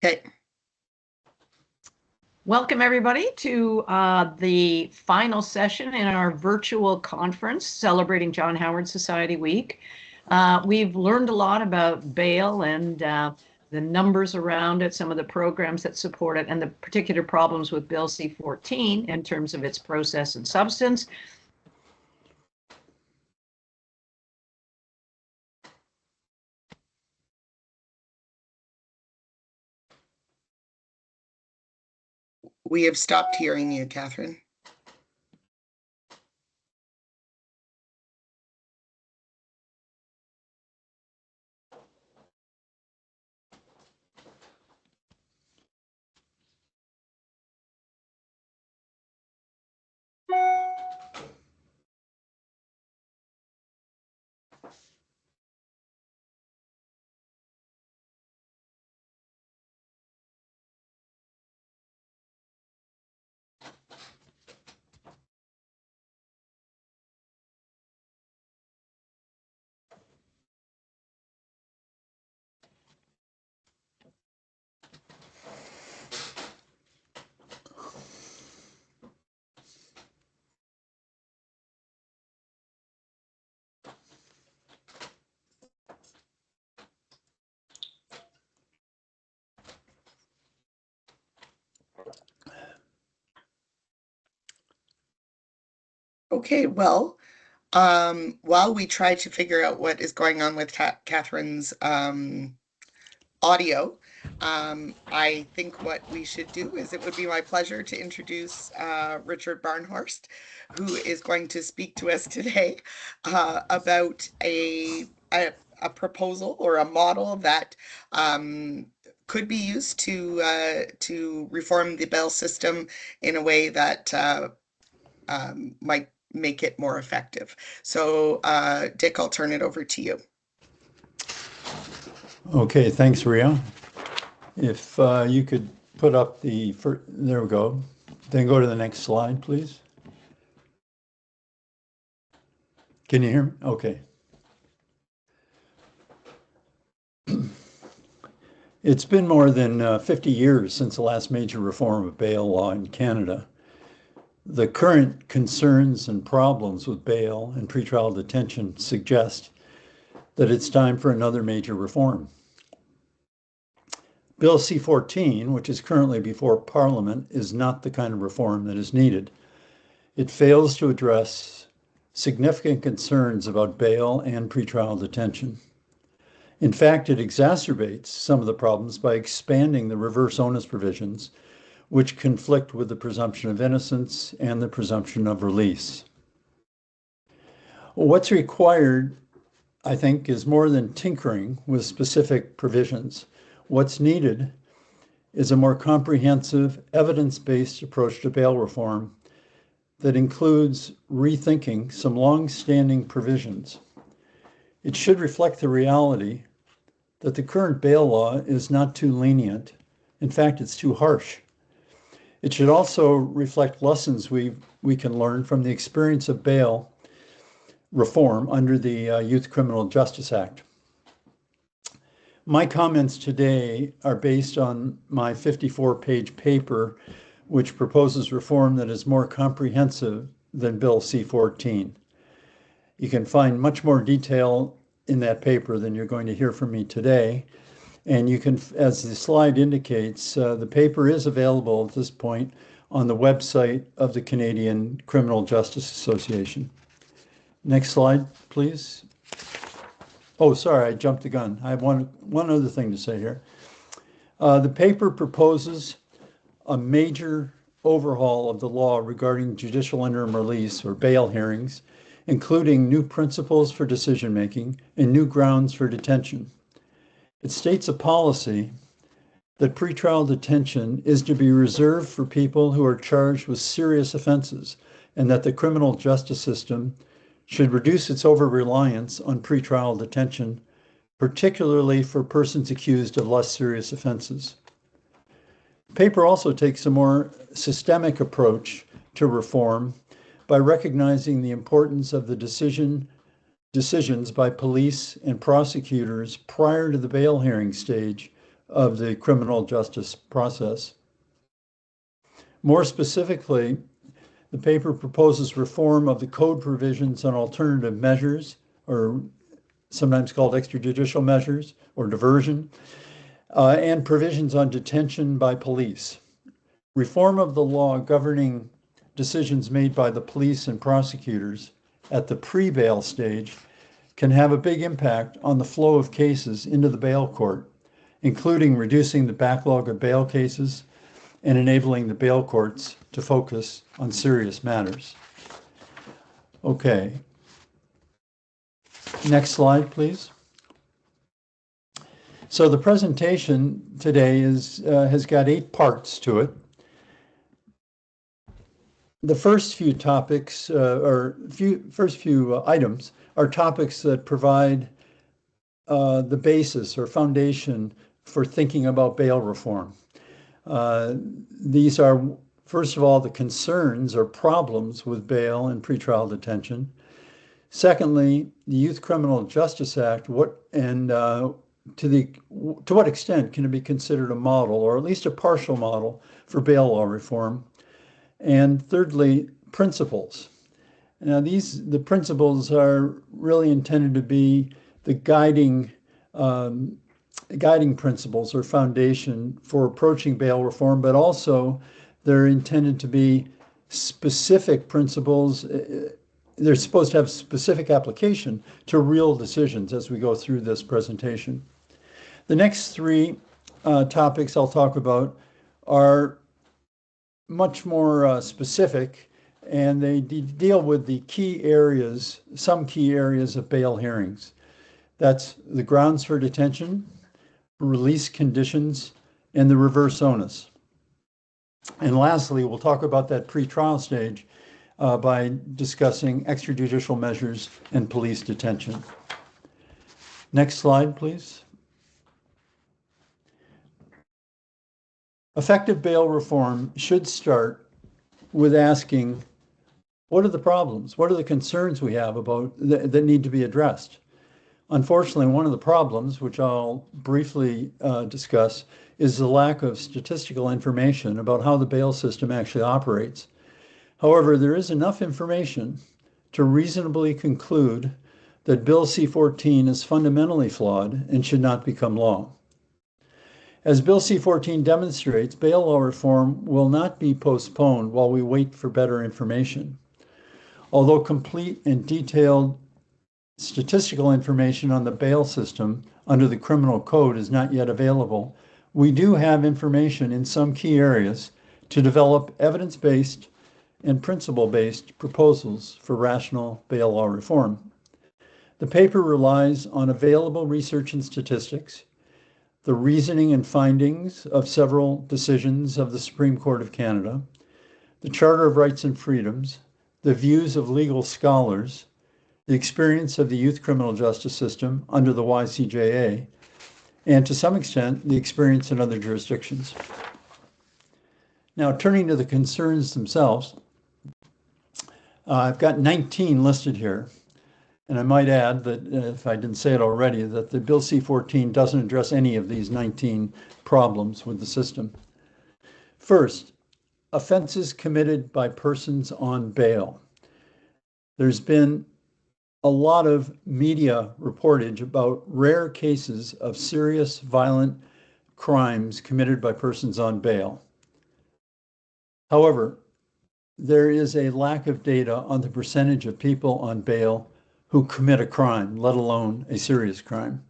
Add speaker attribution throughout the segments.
Speaker 1: Okay.
Speaker 2: Welcome everybody to the final session in our virtual conference celebrating John Howard Society Week. We've learned a lot about bail and the numbers around it, some of the programs that support it, and the particular problems with Bill C-14 in terms of its process and substance.
Speaker 1: We have stopped hearing you, Catherine. Okay, well, while we try to figure out what is going on with Catherine's audio, I think what we should do is it would be my pleasure to introduce Richard Barnhorst, who is going to speak to us today about a proposal or a model that could be used to reform the bail system in a way that might make it more effective. So Dick, I'll turn it over to you.
Speaker 3: Okay, thanks, Ria. If you could put up there we go. Then go to the next slide, please. Can you hear me? Okay. It's been more than 50 years since the last major reform of bail law in Canada. The current concerns and problems with bail and pretrial detention suggest that it's time for another major reform. Bill C-14, which is currently before Parliament, is not the kind of reform that is needed. It fails to address significant concerns about bail and pretrial detention. In fact, it exacerbates some of the problems by expanding the reverse onus provisions, which conflict with the presumption of innocence and the presumption of release. What's required, I think, is more than tinkering with specific provisions. What's needed is a more comprehensive, evidence-based approach to bail reform that includes rethinking some long-standing provisions. It should reflect the reality that the current bail law is not too lenient. In fact, it's too harsh. It should also reflect lessons we can learn from the experience of bail reform under the Youth Criminal Justice Act. My comments today are based on my 54-page paper, which proposes reform that is more comprehensive than Bill C-14. You can find much more detail in that paper than you're going to hear from me today. And you can, as the slide indicates, the paper is available at this point on the website of the Canadian Criminal Justice Association. Next slide, please. Oh, sorry, I jumped the gun. I have one other thing to say here. The paper proposes a major overhaul of the law regarding judicial interim release or bail hearings, including new principles for decision-making and new grounds for detention. It states a policy that pretrial detention is to be reserved for people who are charged with serious offenses, and that the criminal justice system should reduce its over-reliance on pretrial detention, particularly for persons accused of less serious offenses. The paper also takes a more systemic approach to reform by recognizing the importance of the decisions by police and prosecutors prior to the bail hearing stage of the criminal justice process. More specifically, the paper proposes reform of the code provisions on alternative measures, or sometimes called extrajudicial measures or diversion, and provisions on detention by police. Reform of the law governing decisions made by the police and prosecutors at the pre-bail stage can have a big impact on the flow of cases into the bail court, including reducing the backlog of bail cases and enabling the bail courts to focus on serious matters. Okay. Next slide, please. So the presentation today has got 8 parts to it. The first few topics, first few items, are topics that provide the basis or foundation for thinking about bail reform. These are, first of all, the concerns or problems with bail and pretrial detention. Secondly, the Youth Criminal Justice Act, to what extent can it be considered a model, or at least a partial model, for bail law reform? And thirdly, principles. Now, the principles are really intended to be the guiding principles or foundation for approaching bail reform, but also they're intended to be specific principles. They're supposed to have specific application to real decisions as we go through this presentation. The next 3 topics I'll talk about are much more specific, and they deal with the key areas, some key areas of bail hearings. That's the grounds for detention, release conditions, and the reverse onus. And lastly, we'll talk about that pretrial stage by discussing extrajudicial measures and police detention. Next slide, please. Effective bail reform should start with asking, what are the problems? What are the concerns we have about that need to be addressed? Unfortunately, one of the problems, which I'll briefly discuss, is the lack of statistical information about how the bail system actually operates. However, there is enough information to reasonably conclude that Bill C-14 is fundamentally flawed and should not become law. As Bill C-14 demonstrates, bail law reform will not be postponed while we wait for better information. Although complete and detailed statistical information on the bail system under the criminal code is not yet available, we do have information in some key areas to develop evidence-based and principle-based proposals for rational bail law reform. The paper relies on available research and statistics, the reasoning and findings of several decisions of the Supreme Court of Canada, the Charter of Rights and Freedoms, the views of legal scholars, the experience of the youth criminal justice system under the YCJA, and to some extent, the experience in other jurisdictions. Now, turning to the concerns themselves, I've got 19 listed here. And I might add that, if I didn't say it already, that the Bill C-14 doesn't address any of these 19 problems with the system. First, offenses committed by persons on bail. There's been a lot of media reportage about rare cases of serious violent crimes committed by persons on bail. However, there is a lack of data on the percentage of people on bail who commit a crime, let alone a serious crime.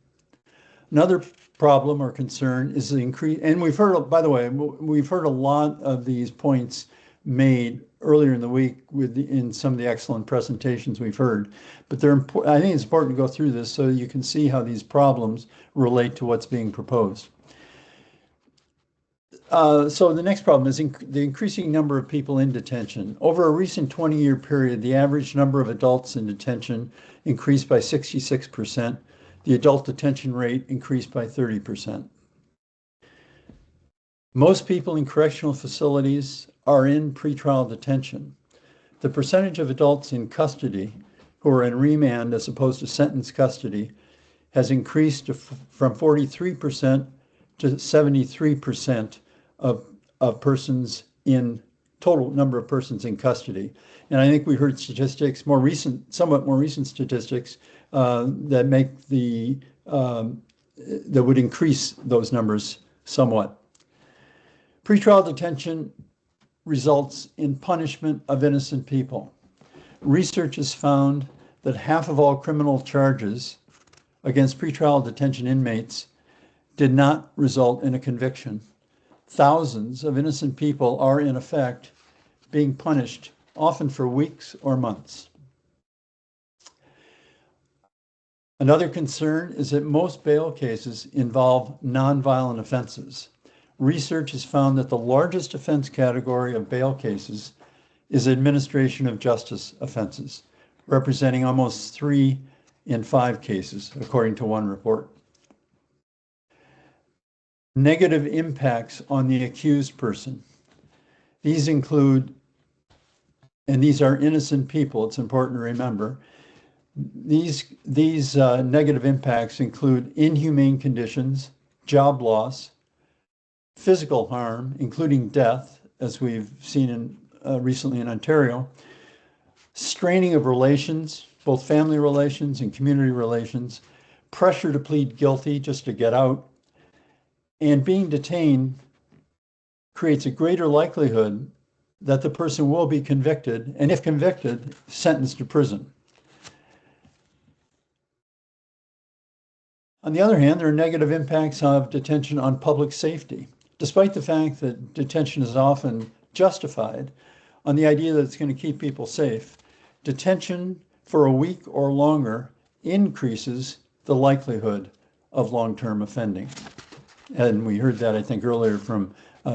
Speaker 3: Another problem or concern is the increase, and we've heard, by the way, we've heard a lot of these points made earlier in the week in some of the excellent presentations we've heard, but I think it's important to go through this so you can see how these problems relate to what's being proposed. So the next problem is the increasing number of people in detention. Over a recent 20-year period, the average number of adults in detention increased by 66%. The adult detention rate increased by 30%. Most people in correctional facilities are in pretrial detention. The percentage of adults in custody who are in remand as opposed to sentence custody has increased from 43% to 73% of persons in total number of persons in custody. And I think we heard statistics, somewhat more recent statistics that make that would increase those numbers somewhat. Pretrial detention results in punishment of innocent people. Research has found that half of all criminal charges against pretrial detention inmates did not result in a conviction. Thousands of innocent people are, in effect, being punished, often for weeks or months. Another concern is that most bail cases involve nonviolent offenses. Research has found that the largest offense category of bail cases is administration of justice offenses, representing almost 3 in 5 cases, according to one report. Negative impacts on the accused person. These include, and these are innocent people, it's important to remember, these negative impacts include inhumane conditions, job loss, physical harm, including death, as we've seen recently in Ontario, straining of relations, both family relations and community relations, pressure to plead guilty just to get out, and being detained creates a greater likelihood that the person will be convicted, and if convicted, sentenced to prison. On the other hand, there are negative impacts of detention on public safety. Despite the fact that detention is often justified on the idea that it's going to keep people safe, detention for a week or longer increases the likelihood of long-term offending. And we heard that, I think, earlier from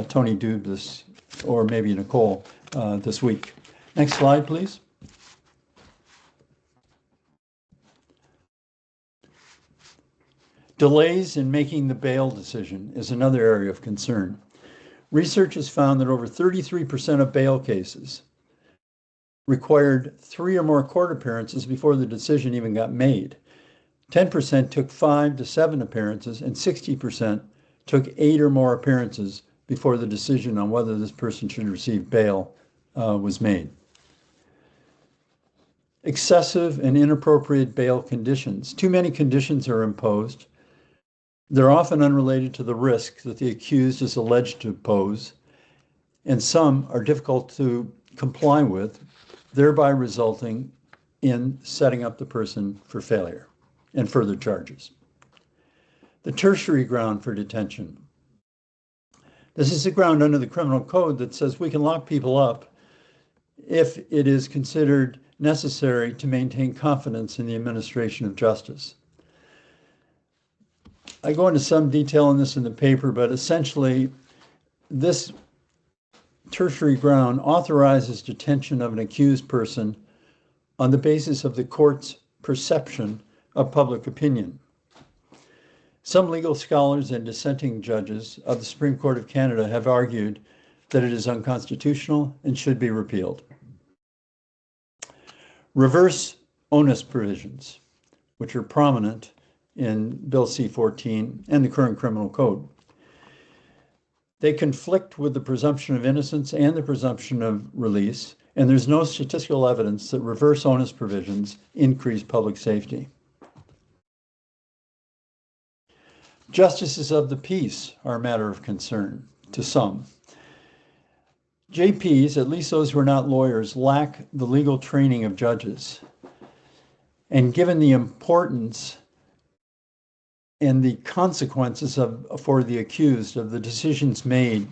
Speaker 3: Tony Dubus, or maybe Nicole, this week. Next slide, please. Delays in making the bail decision is another area of concern. Research has found that over 33% of bail cases required 3 or more court appearances before the decision even got made. 10% took 5 to 7 appearances, and 60% took 8 or more appearances before the decision on whether this person should receive bail was made. Excessive and inappropriate bail conditions. Too many conditions are imposed. They're often unrelated to the risk that the accused is alleged to pose, and some are difficult to comply with, thereby resulting in setting up the person for failure and further charges. The tertiary ground for detention. This is the ground under the criminal code that says we can lock people up if it is considered necessary to maintain confidence in the administration of justice. I go into some detail on this in the paper, but essentially this tertiary ground authorizes detention of an accused person on the basis of the court's perception of public opinion. Some legal scholars and dissenting judges of the Supreme Court of Canada have argued that it is unconstitutional and should be repealed. Reverse onus provisions, which are prominent in Bill C-14 and the current criminal code. They conflict with the presumption of innocence and the presumption of release, and there's no statistical evidence that reverse onus provisions increase public safety. Justices of the peace are a matter of concern to some. JPs, at least those who are not lawyers, lack the legal training of judges. And given the importance and the consequences for the accused of the decisions made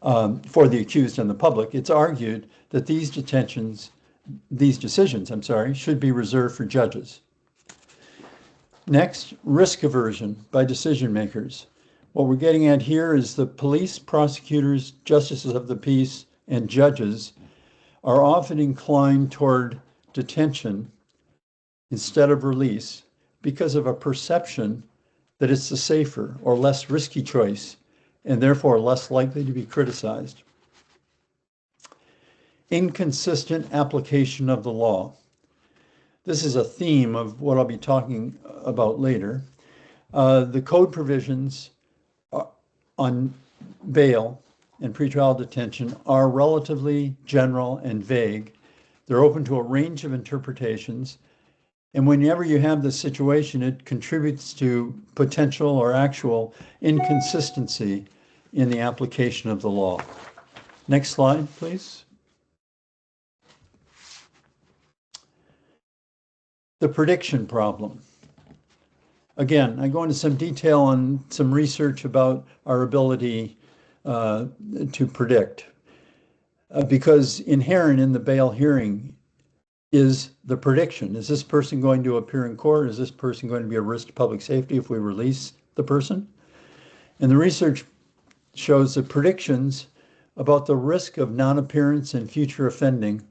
Speaker 3: for the accused and the public, it's argued that these decisions, should be reserved for judges. Next, risk aversion by decision makers. What we're getting at here is the police, prosecutors, justices of the peace, and judges are often inclined toward detention instead of release because of a perception that it's the safer or less risky choice and therefore less likely to be criticized. Inconsistent application of the law. This is a theme of what I'll be talking about later. The code provisions on bail and pretrial detention are relatively general and vague. They're open to a range of interpretations. And whenever you have this situation, it contributes to potential or actual inconsistency in the application of the law. Next slide, please. The prediction problem. Again, I go into some detail on some research about our ability to predict, because inherent in the bail hearing is the prediction. Is this person going to appear in court? Is this person going to be a risk to public safety if we release the person? And the research shows that predictions about the risk of non-appearance and future offending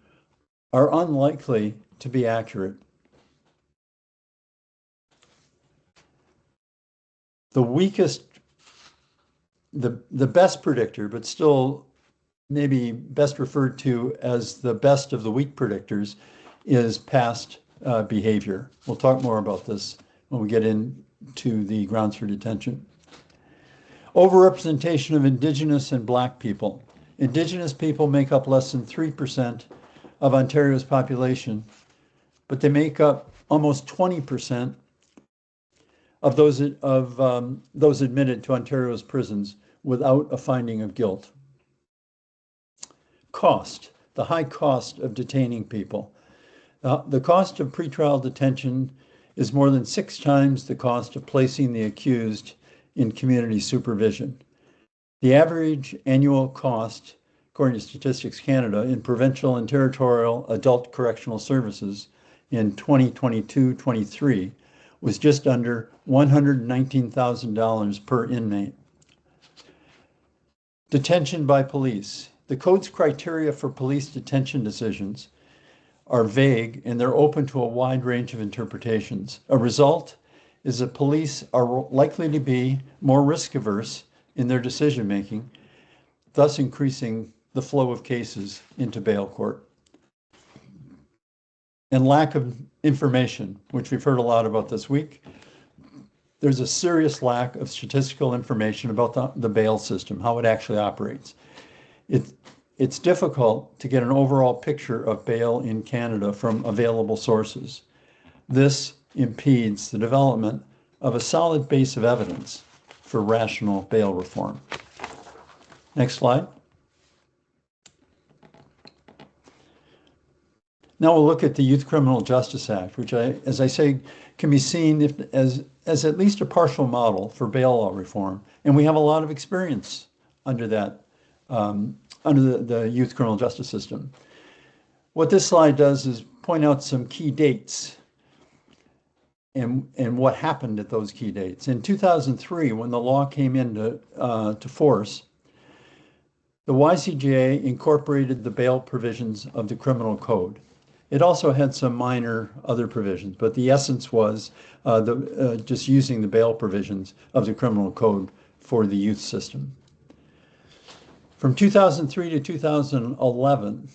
Speaker 3: are unlikely to be accurate. The weakest, the best predictor, but still maybe best referred to as the best of the weak predictors, is past behavior. We'll talk more about this when we get into the grounds for detention. Overrepresentation of Indigenous and Black people. Indigenous people make up less than 3% of Ontario's population, but they make up almost 20% of those admitted to Ontario's prisons without a finding of guilt. Cost, the high cost of detaining people. The cost of pretrial detention is more than 6 times the cost of placing the accused in community supervision. The average annual cost, according to Statistics Canada, in provincial and territorial adult correctional services in 2022-23 was just under $119,000 per inmate. Detention by police. The code's criteria for police detention decisions are vague and they're open to a wide range of interpretations. A result is that police are likely to be more risk averse in their decision making, thus increasing the flow of cases into bail court. And lack of information, which we've heard a lot about this week. There's a serious lack of statistical information about the bail system, how it actually operates. It's difficult to get an overall picture of bail in Canada from available sources. This impedes the development of a solid base of evidence for rational bail reform. Next slide. Now we'll look at the Youth Criminal Justice Act, which, as I say, can be seen as at least a partial model for bail law reform. And we have a lot of experience under that, under the youth criminal justice system. What this slide does is point out some key dates and what happened at those key dates. In 2003, when the law came into to force, the YCJA incorporated the bail provisions of the criminal code. It also had some minor other provisions, but the essence was just using the bail provisions of the criminal code for the youth system. From 2003 to 2011,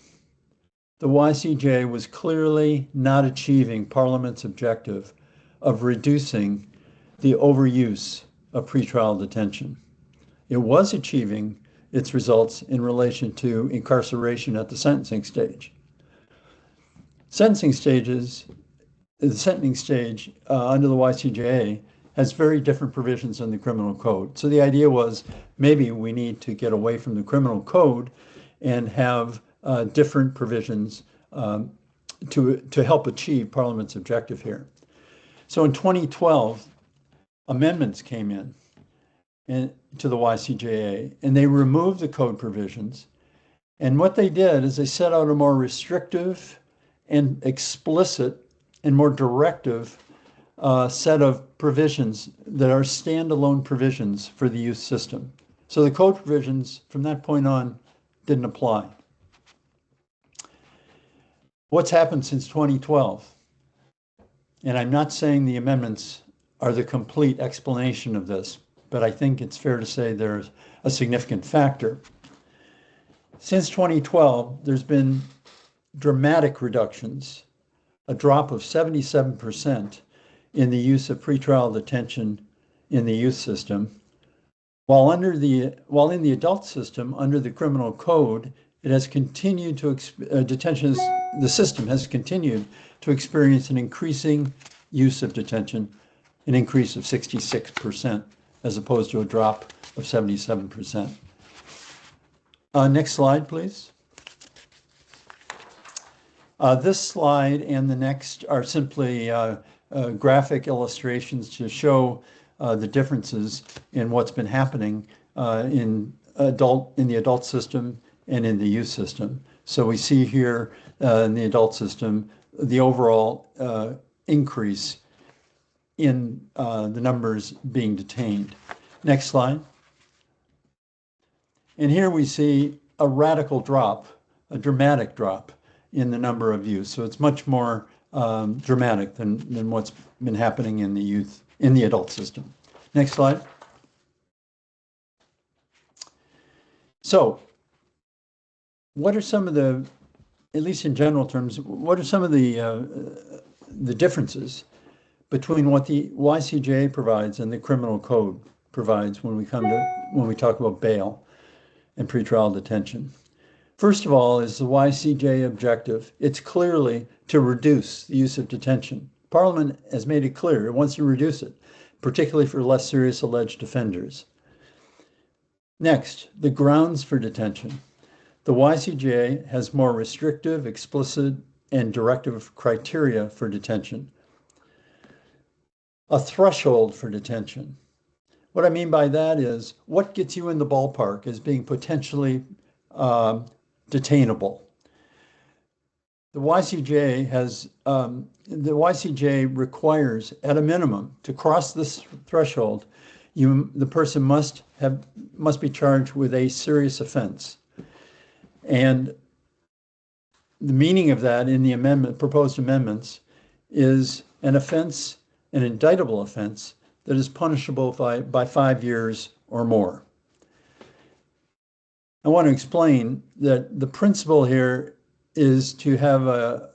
Speaker 3: the YCJA was clearly not achieving Parliament's objective of reducing the overuse of pretrial detention. It was achieving its results in relation to incarceration at the sentencing stage. The sentencing stage under the YCJA has very different provisions in the criminal code. So the idea was maybe we need to get away from the criminal code and have different provisions to help achieve Parliament's objective here. So in 2012, amendments came in to the YCJA, and they removed the code provisions. And what they did is they set out a more restrictive and explicit and more directive set of provisions that are standalone provisions for the youth system. So the code provisions from that point on didn't apply. What's happened since 2012? And I'm not saying the amendments are the complete explanation of this, but I think it's fair to say there's a significant factor. Since 2012, there's been dramatic reductions, a drop of 77% in the use of pretrial detention in the youth system, While in the adult system, under the criminal code, it has continued to the system has continued to experience an increasing use of detention, an increase of 66%, as opposed to a drop of 77%. Next slide, please. This slide and the next are simply graphic illustrations to show the differences in what's been happening in the adult system and in the youth system. So we see here in the adult system the overall increase in the numbers being detained. Next slide. And here we see a radical drop, a dramatic drop in the number of youth. So it's much more dramatic than what's been happening in the adult system. Next slide. So what are some of the, at least in general terms, what are some of the differences between what the YCJA provides and the criminal code provides when we talk about bail and pretrial detention? First of all is the YCJA objective. It's clearly to reduce the use of detention. Parliament has made it clear it wants to reduce it, particularly for less serious alleged offenders. Next, the grounds for detention. The YCJA has more restrictive, explicit, and directive criteria for detention. A threshold for detention. What I mean by that is what gets you in the ballpark as being potentially detainable. The YCJA requires, at a minimum, to cross this threshold, the person must be charged with a serious offense. And the meaning of that in the proposed amendments is an offense, an indictable offense that is punishable by 5 years or more. I want to explain that the principle here is to have a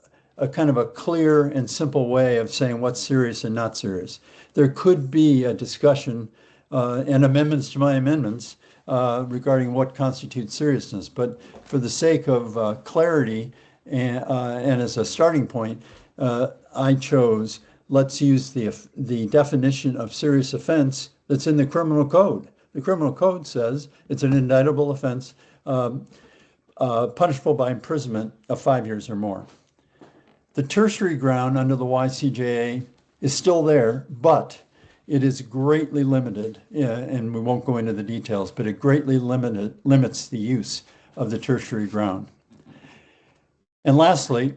Speaker 3: kind of a clear and simple way of saying what's serious and not serious. There could be a discussion and amendments to my amendments regarding what constitutes seriousness, but for the sake of clarity and as a starting point, I chose let's use the definition of serious offense that's in the criminal code. The criminal code says it's an indictable offense punishable by imprisonment of 5 years or more. The tertiary ground under the YCJA is still there, but it is greatly limited, and we won't go into the details, but it greatly limits the use of the tertiary ground. And lastly,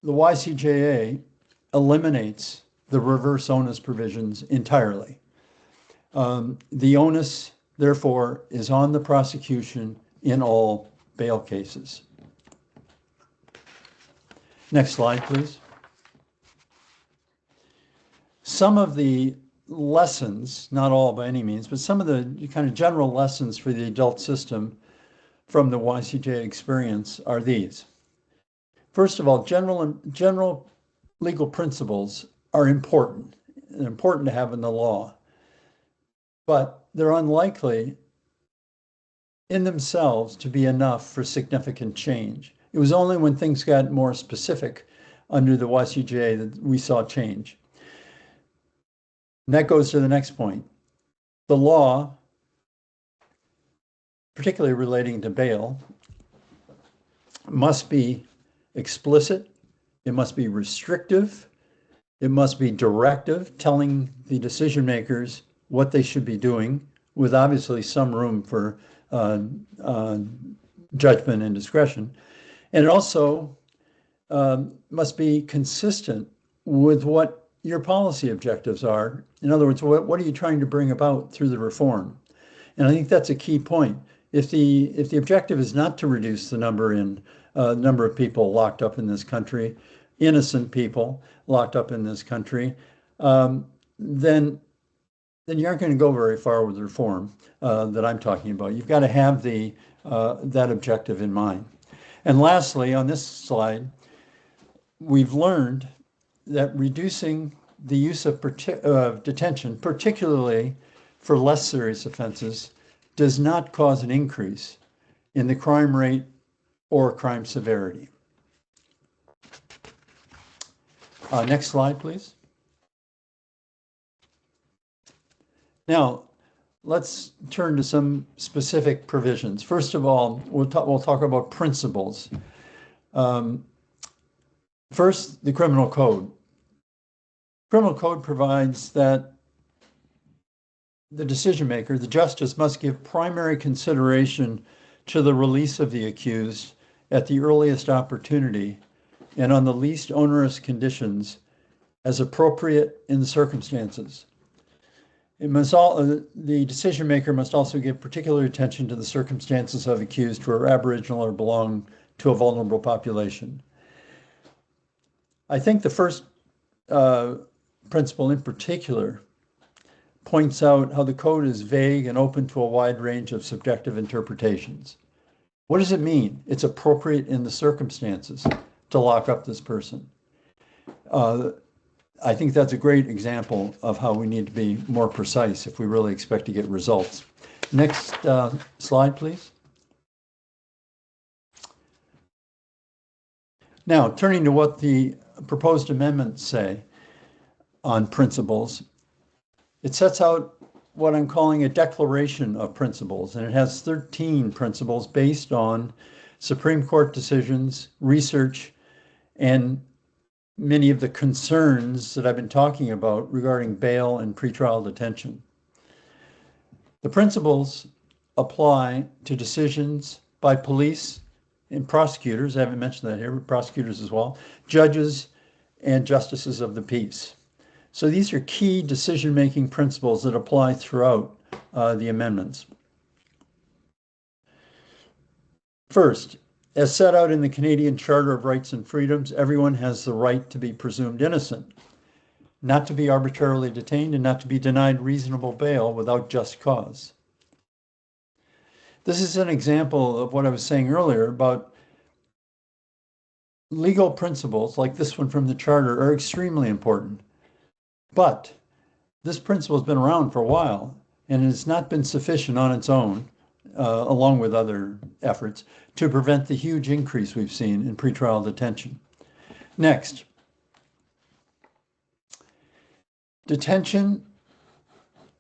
Speaker 3: the YCJA eliminates the reverse onus provisions entirely. The onus, therefore, is on the prosecution in all bail cases. Next slide, please. Some of the lessons, not all by any means, but some of the kind of general lessons for the adult system from the YCJA experience are these. First of all, general legal principles are important to have in the law, but they're unlikely in themselves to be enough for significant change. It was only when things got more specific under the YCJA that we saw change. And that goes to the next point. The law, particularly relating to bail, must be explicit, it must be restrictive, it must be directive, telling the decision makers what they should be doing, with obviously some room for judgment and discretion. And it also must be consistent with what your policy objectives are. In other words, what are you trying to bring about through the reform? And I think that's a key point. If the objective is not to reduce the number of people locked up in this country, innocent people locked up in this country, then you aren't going to go very far with the reform that I'm talking about. You've got to have that objective in mind. And lastly, on this slide, we've learned that reducing the use of detention, particularly for less serious offenses does not cause an increase in the crime rate or crime severity. Next slide, please. Now, let's turn to some specific provisions. First of all, we'll talk about principles. First, the criminal code. Criminal code provides that the decision maker, the justice, must give primary consideration to the release of the accused at the earliest opportunity and on the least onerous conditions as appropriate in the circumstances. The decision maker must also give particular attention to the circumstances of accused who are Aboriginal or belong to a vulnerable population. I think the first principle in particular points out how the code is vague and open to a wide range of subjective interpretations. What does it mean? It's appropriate in the circumstances to lock up this person. I think that's a great example of how we need to be more precise if we really expect to get results. Next slide, please. Now, turning to what the proposed amendments say on principles, it sets out what I'm calling a declaration of principles, and it has 13 principles based on Supreme Court decisions, research, and many of the concerns that I've been talking about regarding bail and pretrial detention. The principles apply to decisions by police and prosecutors, I haven't mentioned that here, but prosecutors as well, judges and justices of the peace. So these are key decision-making principles that apply throughout the amendments. First, as set out in the Canadian Charter of Rights and Freedoms, everyone has the right to be presumed innocent, not to be arbitrarily detained, and not to be denied reasonable bail without just cause. This is an example of what I was saying earlier about legal principles like this one from the Charter are extremely important. But this principle has been around for a while, and it has not been sufficient on its own, along with other efforts, to prevent the huge increase we've seen in pretrial detention. Next, detention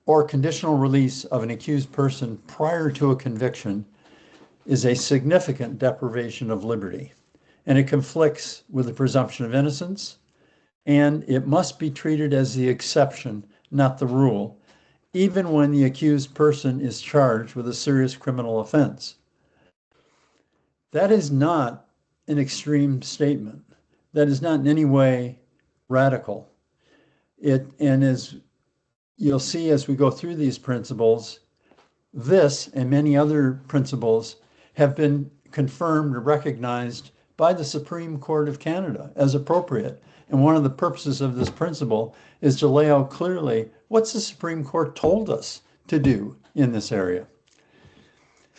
Speaker 3: or conditional release of an accused person prior to a conviction is a significant deprivation of liberty, and it conflicts with the presumption of innocence, and it must be treated as the exception, not the rule, even when the accused person is charged with a serious criminal offense. That is not an extreme statement. That is not in any way radical. And as you'll see as we go through these principles, this and many other principles have been confirmed or recognized by the Supreme Court of Canada as appropriate. And one of the purposes of this principle is to lay out clearly what's the Supreme Court told us to do in this area.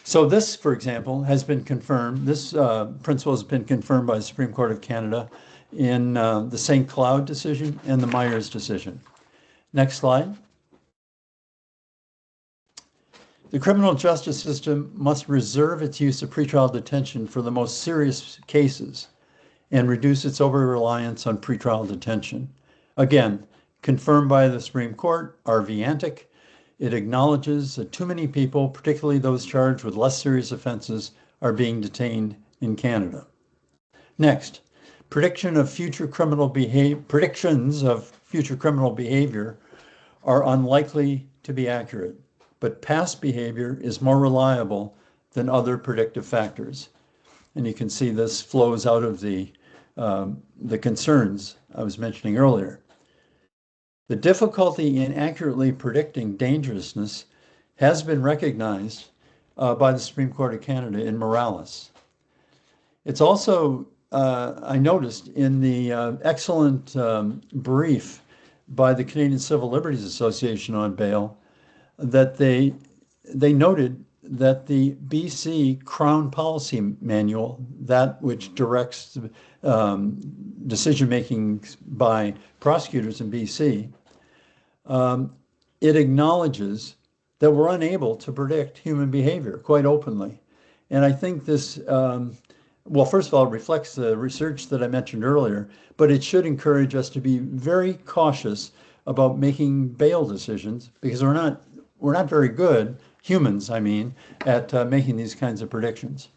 Speaker 3: So this, for example, has been confirmed. This principle has been confirmed by the Supreme Court of Canada in the St. Cloud decision and the Myers decision. Next slide. The criminal justice system must reserve its use of pretrial detention for the most serious cases and reduce its over-reliance on pretrial detention. Again, confirmed by the Supreme Court, R.V. Antic, it acknowledges that too many people, particularly those charged with less serious offenses, are being detained in Canada. Next, predictions of future criminal behavior are unlikely to be accurate, but past behavior is more reliable than other predictive factors. And you can see this flows out of the concerns I was mentioning earlier. The difficulty in accurately predicting dangerousness has been recognized by the Supreme Court of Canada in Morales. It's also, I noticed in the excellent brief by the Canadian Civil Liberties Association on bail, that they noted that the BC Crown Policy Manual, that which directs decision-making by prosecutors in BC, it acknowledges that we're unable to predict human behavior quite openly. And I think this, well, first of all, it reflects the research that I mentioned earlier, but it should encourage us to be very cautious about making bail decisions, because we're not very good, humans, I mean, at making these kinds of predictions.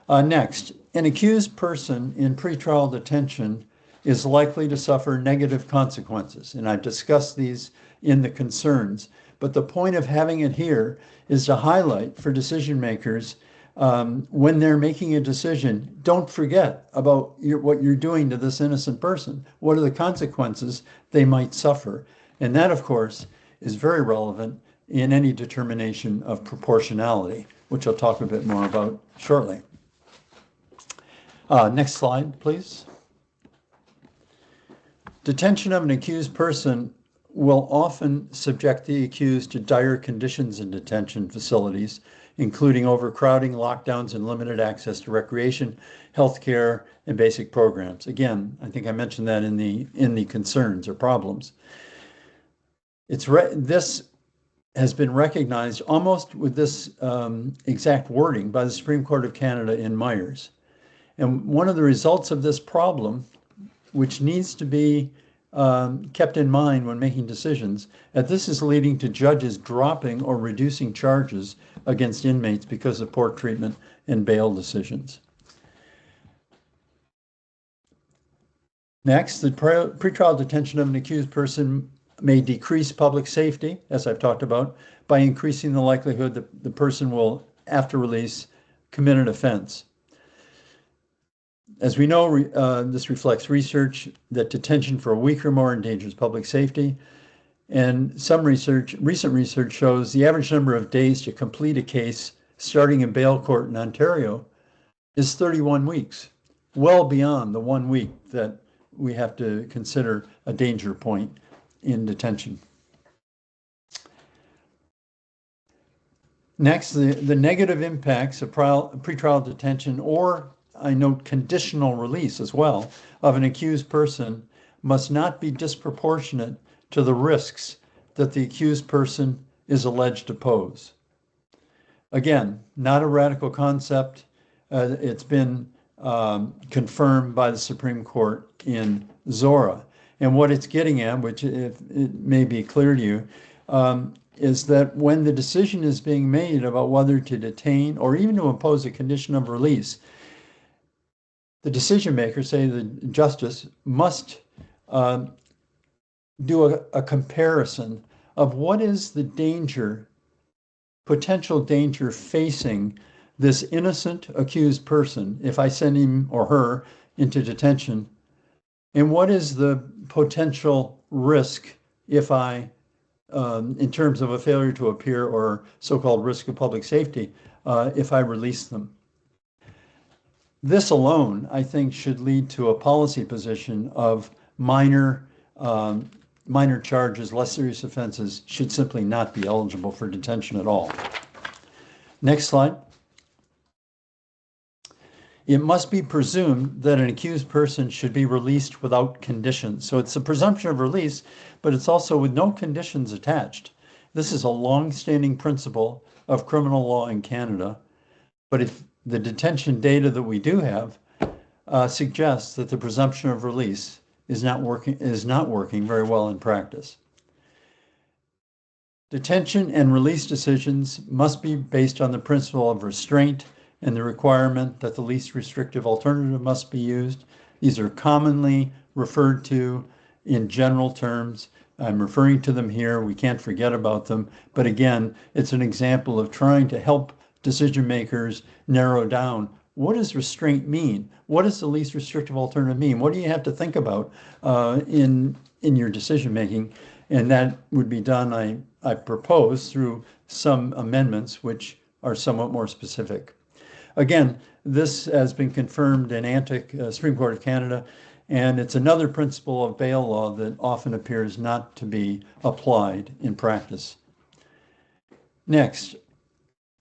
Speaker 3: Next, an accused person in pretrial detention is likely to suffer negative consequences, and I've discussed these in the concerns. But the point of having it here is to highlight for decision makers, when they're making a decision, don't forget about what you're doing to this innocent person. What are the consequences they might suffer? And that, of course, is very relevant in any determination of proportionality, which I'll talk a bit more about shortly. Next slide, please. Detention of an accused person will often subject the accused to dire conditions in detention facilities, including overcrowding, lockdowns, and limited access to recreation, healthcare, and basic programs. Again, I think I mentioned that in the concerns or problems. This has been recognized almost with this exact wording by the Supreme Court of Canada in Myers. And one of the results of this problem, which needs to be kept in mind when making decisions, that this is leading to judges dropping or reducing charges against inmates because of poor treatment and bail decisions. Next, the pretrial detention of an accused person may decrease public safety, as I've talked about, by increasing the likelihood that the person will, after release, commit an offense. As we know, this reflects research that detention for a week or more endangers public safety. And some recent research shows the average number of days to complete a case starting in bail court in Ontario is 31 weeks, well beyond the 1 week that we have to consider a danger point in detention. Next, the negative impacts of pretrial detention, or I note conditional release as well, of an accused person must not be disproportionate to the risks that the accused person is alleged to pose. Again, not a radical concept. It's been confirmed by the Supreme Court in Zora. And what it's getting at, which it may be clear to you, is that when the decision is being made about whether to detain or even to impose a condition of release, the decision maker, say the justice, must do a comparison of what is the danger, potential danger facing this innocent accused person if I send him or her into detention, and what is the potential risk if I, in terms of a failure to appear or so-called risk of public safety, if I release them. This alone, I think, should lead to a policy position of minor charges, less serious offenses should simply not be eligible for detention at all. Next slide. It must be presumed that an accused person should be released without conditions. So it's a presumption of release, but it's also with no conditions attached. This is a long-standing principle of criminal law in Canada, but if the detention data that we do have suggests that the presumption of release is not working very well in practice. Detention and release decisions must be based on the principle of restraint and the requirement that the least restrictive alternative must be used. These are commonly referred to in general terms. I'm referring to them here. We can't forget about them. But again, it's an example of trying to help decision makers narrow down, what does restraint mean? What does the least restrictive alternative mean? What do you have to think about in your decision making? And that would be done, I propose, through some amendments which are somewhat more specific. Again, this has been confirmed in Antic, Supreme Court of Canada, and it's another principle of bail law that often appears not to be applied in practice. Next,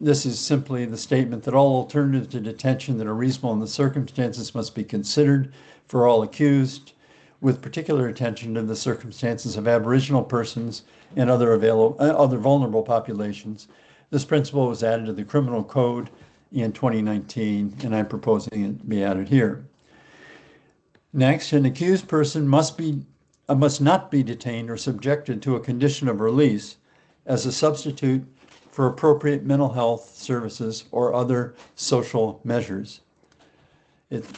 Speaker 3: this is simply the statement that all alternatives to detention that are reasonable in the circumstances must be considered for all accused. with particular attention to the circumstances of Aboriginal persons and other vulnerable populations. This principle was added to the Criminal Code in 2019, and I'm proposing it be added here. Next, an accused person must not be detained or subjected to a condition of release as a substitute for appropriate mental health services or other social measures.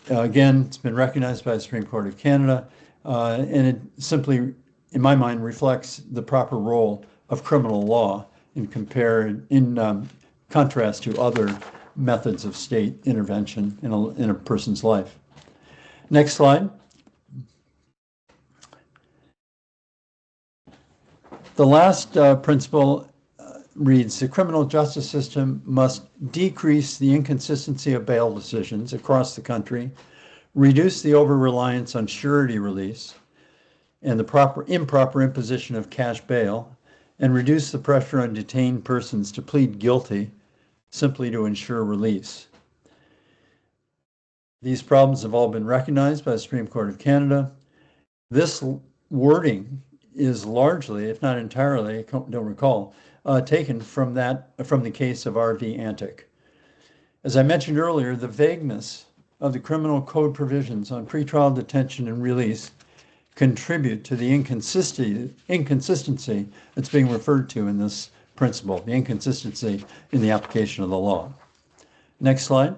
Speaker 3: Again, it's been recognized by the Supreme Court of Canada, and it simply, in my mind, reflects the proper role of criminal law in contrast to other methods of state intervention in a person's life. Next slide. The last principle reads, the criminal justice system must decrease the inconsistency of bail decisions across the country, reduce the over-reliance on surety release and the improper imposition of cash bail, and reduce the pressure on detained persons to plead guilty simply to ensure release. These problems have all been recognized by the Supreme Court of Canada. This wording is largely, if not entirely, I don't recall, taken from the case of R.V. Antic. As I mentioned earlier, the vagueness of the criminal code provisions on pretrial detention and release contribute to the inconsistency that's being referred to in this principle, the inconsistency in the application of the law. Next slide.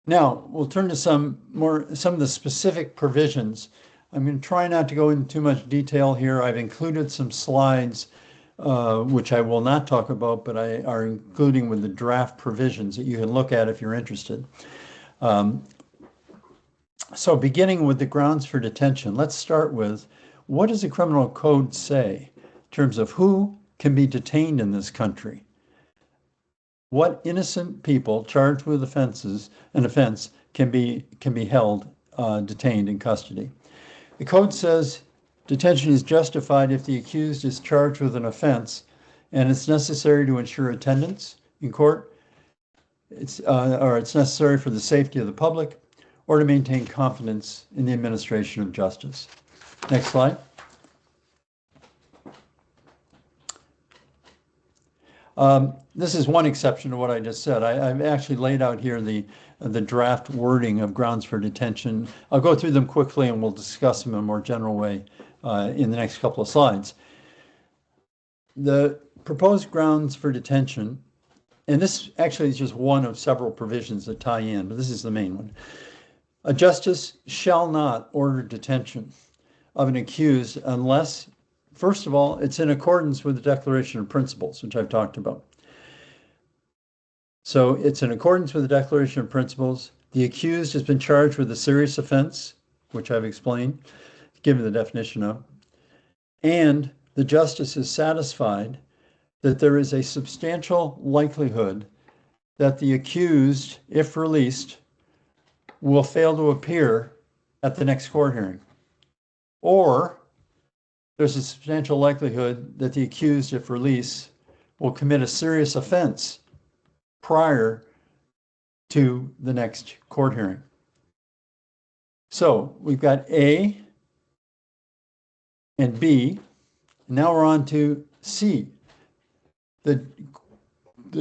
Speaker 3: Now, we'll turn to some of the specific provisions. I'm going to try not to go into too much detail here. I've included some slides, which I will not talk about, but I are including with the draft provisions that you can look at if you're interested. So beginning with the grounds for detention, let's start with, what does the criminal code say in terms of who can be detained in this country? What innocent people charged with an offense can be held detained in custody? The code says detention is justified if the accused is charged with an offense and it's necessary to ensure attendance in court, or it's necessary for the safety of the public, or to maintain confidence in the administration of justice. Next slide. This is one exception to what I just said. I've actually laid out here the draft wording of grounds for detention. I'll go through them quickly and we'll discuss them in a more general way in the next couple of slides. The proposed grounds for detention, and this actually is just one of several provisions that tie in, but this is the main one. A justice shall not order detention of an accused unless, first of all, it's in accordance with the Declaration of Principles, which I've talked about. So it's in accordance with the Declaration of Principles. The accused has been charged with a serious offense, which I've explained, given the definition of, and the justice is satisfied that there is a substantial likelihood that the accused, if released, will fail to appear at the next court hearing, or there's a substantial likelihood that the accused, if released, will commit a serious offense prior to the next court hearing. So we've got A and B. Now we're on to C. The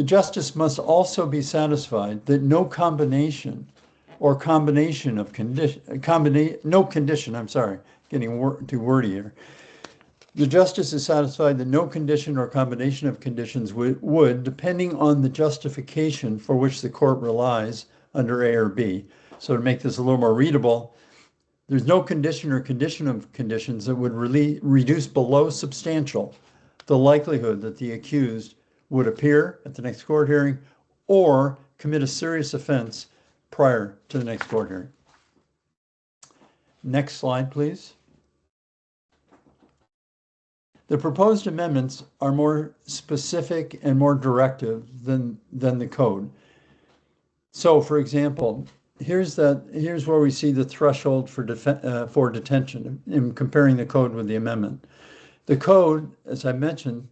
Speaker 3: justice must also be satisfied that no combination or combination of no condition, I'm sorry, getting too wordy here. The justice is satisfied that no condition or combination of conditions would, depending on the justification for which the court relies under A or B. So to make this a little more readable, there's no condition or condition of conditions that would really reduce below substantial the likelihood that the accused would appear at the next court hearing or commit a serious offense prior to the next court hearing. Next slide, please. The proposed amendments are more specific and more directive than the code. So, for example, here's where we see the threshold for detention in comparing the code with the amendment. The code, as I mentioned,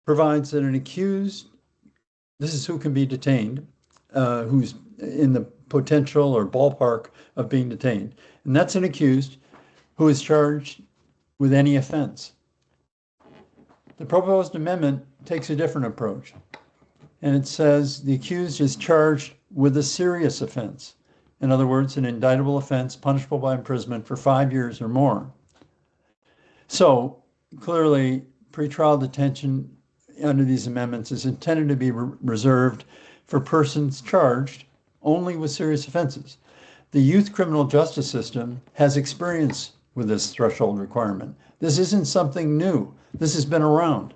Speaker 3: provides that an accused, this is who can be detained, who's in the potential or ballpark of being detained. And that's an accused who is charged with any offense. The proposed amendment takes a different approach, and it says the accused is charged with a serious offense. In other words, an indictable offense punishable by imprisonment for 5 years or more. So clearly, pretrial detention under these amendments is intended to be reserved for persons charged only with serious offenses. The youth criminal justice system has experience with this threshold requirement. This isn't something new. This has been around.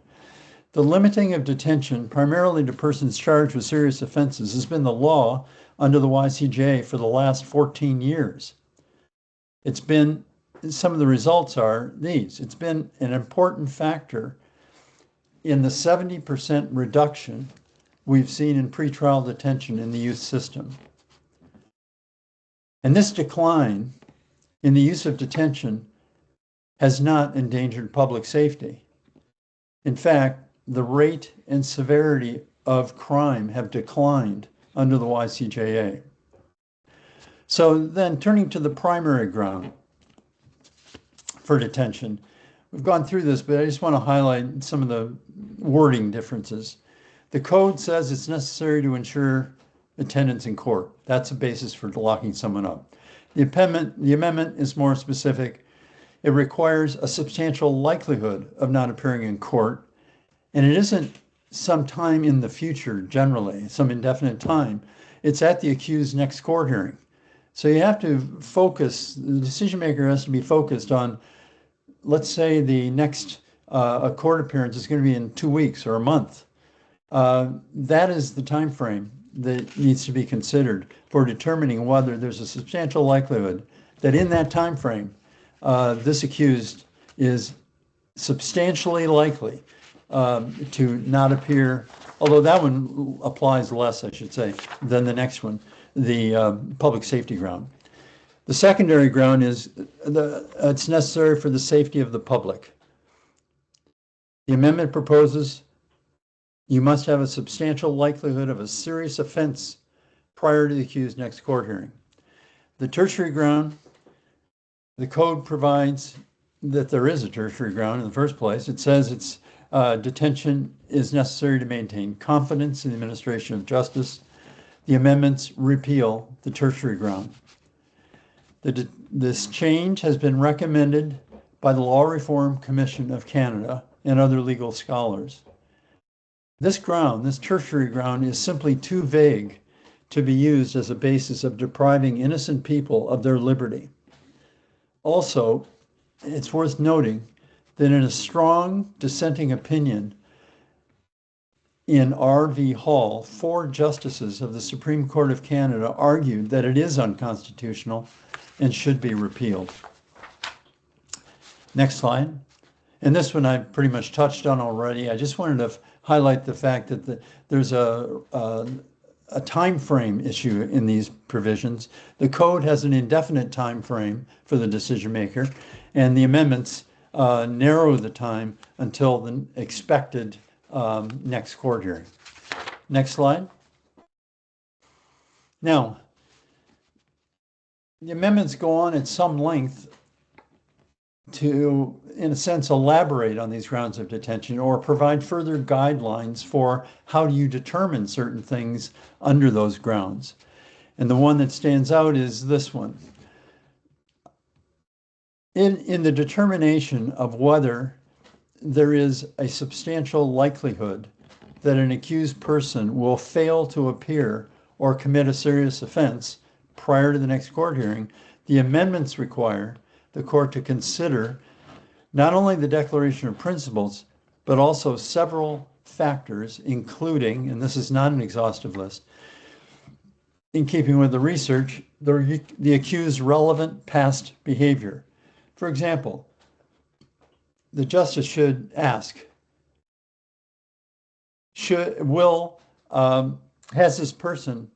Speaker 3: The limiting of detention primarily to persons charged with serious offenses has been the law under the YCJA for the last 14 years. It's been, some of the results are these. It's been an important factor in the 70% reduction we've seen in pretrial detention in the youth system. And this decline in the use of detention has not endangered public safety. In fact, the rate and severity of crime have declined under the YCJA. So then turning to the primary ground for detention, we've gone through this, but I just want to highlight some of the wording differences. The code says it's necessary to ensure attendance in court. That's a basis for locking someone up. The amendment is more specific. It requires a substantial likelihood of not appearing in court, and it isn't some time in the future, generally, some indefinite time. It's at the accused's next court hearing. So you have to focus, the decision maker has to be focused on, let's say the next a court appearance is going to be in 2 weeks or a month. That is the time frame that needs to be considered for determining whether there's a substantial likelihood that in that time frame, this accused is substantially likely to not appear, although that one applies less, I should say, than the next one, the public safety ground. The secondary ground is it's necessary for the safety of the public. The amendment proposes you must have a substantial likelihood of a serious offense prior to the accused's next court hearing. The tertiary ground, the code provides that there is a tertiary ground in the first place. It says it's detention is necessary to maintain confidence in the administration of justice. The amendments repeal the tertiary ground. This change has been recommended by the Law Reform Commission of Canada and other legal scholars. This ground, this tertiary ground, is simply too vague to be used as a basis of depriving innocent people of their liberty. Also, it's worth noting that in a strong dissenting opinion in R.V. Hall, 4 justices of the Supreme Court of Canada argued that it is unconstitutional and should be repealed. Next slide. And this one I've pretty much touched on already. I just wanted to highlight the fact that there's a time frame issue in these provisions. The code has an indefinite time frame for the decision maker, and the amendments narrow the time until the expected next court hearing. Next slide. Now, the amendments go on at some length to, in a sense, elaborate on these grounds of detention or provide further guidelines for how do you determine certain things under those grounds. And the one that stands out is this one. In the determination of whether there is a substantial likelihood that an accused person will fail to appear or commit a serious offense prior to the next court hearing, the amendments require the court to consider not only the Declaration of Principles, but also several factors, including, and this is not an exhaustive list, in keeping with the research, the accused's relevant past behavior. For example, the justice should ask, has this person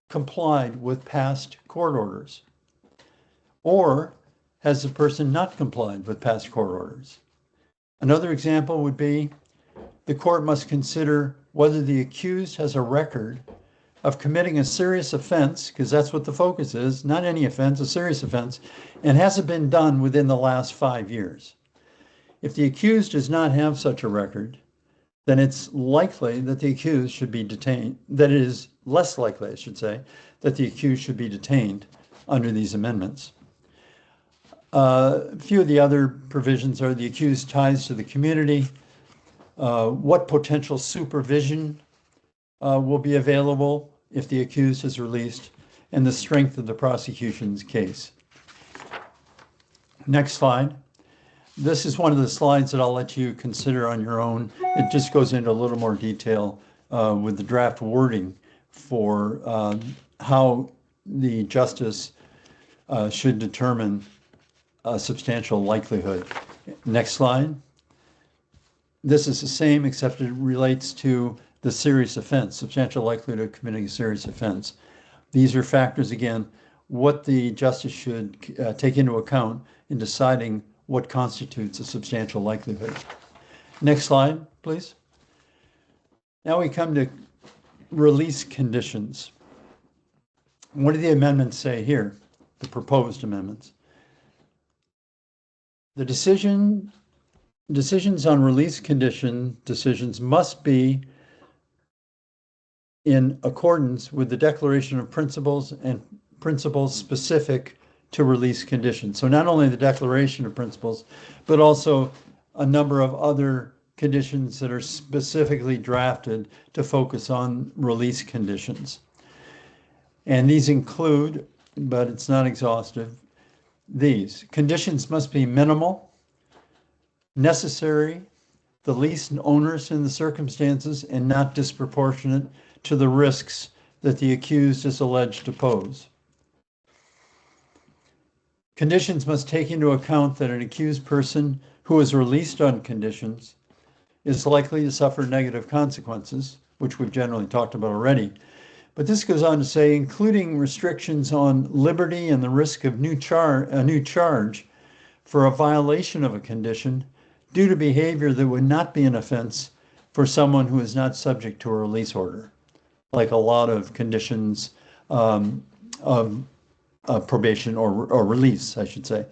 Speaker 3: complied with past court orders? Or has the person not complied with past court orders? Another example would be the court must consider whether the accused has a record of committing a serious offense, because that's what the focus is, not any offense, a serious offense, and hasn't been done within the last 5 years. If the accused does not have such a record, then it's likely that the accused should be detained, that it is less likely, I should say, that the accused should be detained under these amendments. A few of the other provisions are the accused ties to the community, what potential supervision will be available if the accused is released, and the strength of the prosecution's case. Next slide. This is one of the slides that I'll let you consider on your own. It just goes into a little more detail with the draft wording for how the justice should determine a substantial likelihood. Next slide. This is the same, except it relates to the serious offense, substantial likelihood of committing a serious offense. These are factors, again, what the justice should take into account in deciding what constitutes a substantial likelihood. Next slide, please. Now we come to release conditions. What do the amendments say here, the proposed amendments? The decisions on release condition decisions must be in accordance with the Declaration of Principles and principles specific to release conditions. So not only the Declaration of Principles, but also a number of other conditions that are specifically drafted to focus on release conditions. And these include, but it's not exhaustive, these conditions must be minimal, necessary, the least onerous in the circumstances, and not disproportionate to the risks that the accused is alleged to pose. Conditions must take into account that an accused person who is released on conditions is likely to suffer negative consequences, which we've generally talked about already. But this goes on to say, including restrictions on liberty and the risk of a new charge for a violation of a condition due to behavior that would not be an offense for someone who is not subject to a release order, like a lot of conditions of probation or release, I should say.